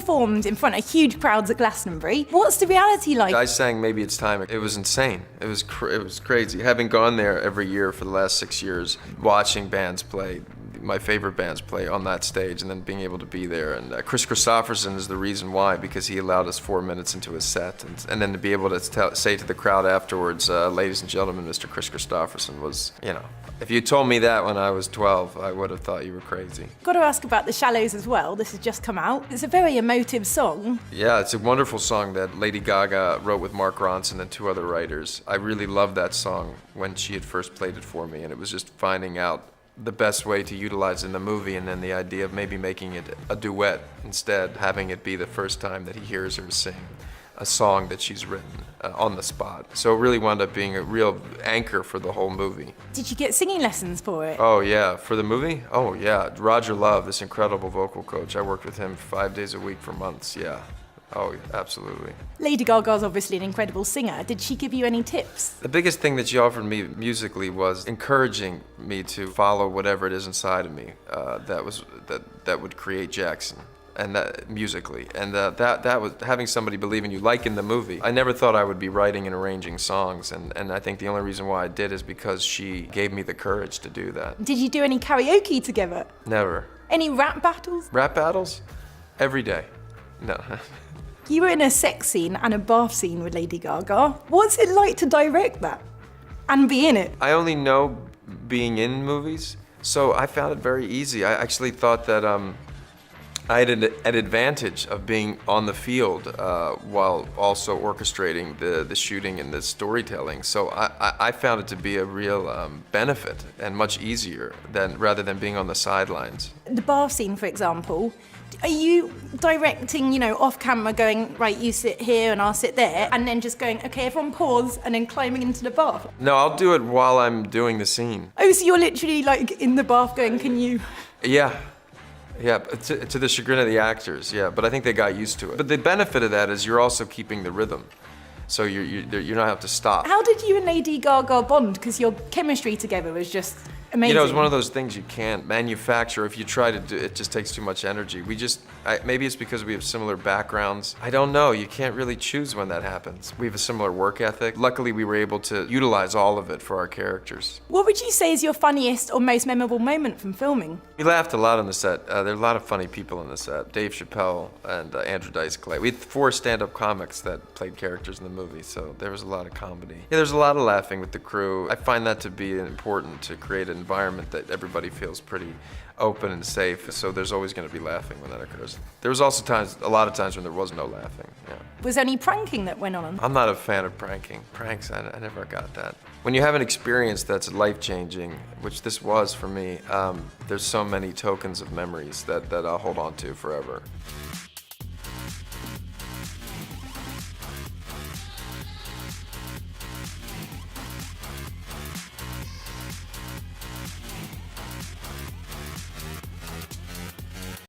performed in front of huge crowds at Glastonbury. What's the reality like? I sang Maybe It's Time. It was insane. It was crazy. Having gone there every year for the last 6 years, watching bands play, my favorite bands play on that stage, and then being able to be there. And Chris Christopherson is the reason why, because he allowed us 4 minutes into his set. And then to be able to say to the crowd afterwards, ladies and gentlemen, Mr. Chris Christopherson was, you know, if you told me that when I was 12, I would have thought you were crazy. Got to ask about The Shallows as well. This has just come out. It's a very emotive song. Yeah, it's a wonderful song that Lady Gaga wrote with Mark Ronson and 2 other writers. I really loved that song when she had first played it for me, and it was just finding out the best way to utilize it in the movie, and then the idea of maybe making it a duet instead, having it be the first time that he hears her sing a song that she's written on the spot. So it really wound up being a real anchor for the whole movie. Did you get singing lessons for it? Oh yeah, for the movie? Oh yeah, Roger Love, this incredible vocal coach. I worked with him 5 days a week for months, yeah. Oh, absolutely. Lady Gaga's obviously an incredible singer. Did she give you any tips? The biggest thing that she offered me musically was encouraging me to follow whatever it is inside of me that would create Jackson, and that musically, and that was having somebody believe in you, like in the movie. I never thought I would be writing and arranging songs, and I think the only reason why I did is because she gave me the courage to do that. Did you do any karaoke together? Never. Any rap battles? Rap battles? Every day. No. You were in a sex scene and a bath scene with Lady Gaga. What's it like to direct that and be in it? I only know being in movies, so I found it very easy. I actually thought that I had an advantage of being on the field while also orchestrating the shooting and the storytelling. So I found it to be a real benefit and much easier rather than being on the sidelines. The bath scene, for example, are you directing, you know, off camera going, right, you sit here and I'll sit there, and then just going, okay, everyone pause, and then climbing into the bath? No, I'll do it while I'm doing the scene. Oh, so you're literally like in the bath going, can you? Yeah. Yeah, to the chagrin of the actors, yeah, but I think they got used to it. But the benefit of that is you're also keeping the rhythm, so you don't have to stop. How did you and Lady Gaga bond? Because your chemistry together was just amazing. You know, it's one of those things you can't manufacture. If you try to do it, just takes too much energy. Maybe it's because we have similar backgrounds. I don't know. You can't really choose when that happens. We have a similar work ethic. Luckily, we were able to utilize all of it for our characters. What would you say is your funniest or most memorable moment from filming? We laughed a lot on the set. There are a lot of funny people on the set. Dave Chappelle and Andrew Dice Clay. We had 4 stand-up comics that played characters in the movie, so there was a lot of comedy. Yeah, there's a lot of laughing with the crew. I find that to be important to create an environment that everybody feels pretty open and safe, so there's always going to be laughing when that occurs. There was also a lot of times when there was no laughing, yeah. Was there any pranking that went on? I'm not a fan of pranking. Pranks, I never got that. When you have an experience that's life-changing, which this was for me, there's so many tokens of memories that I'll hold on to forever.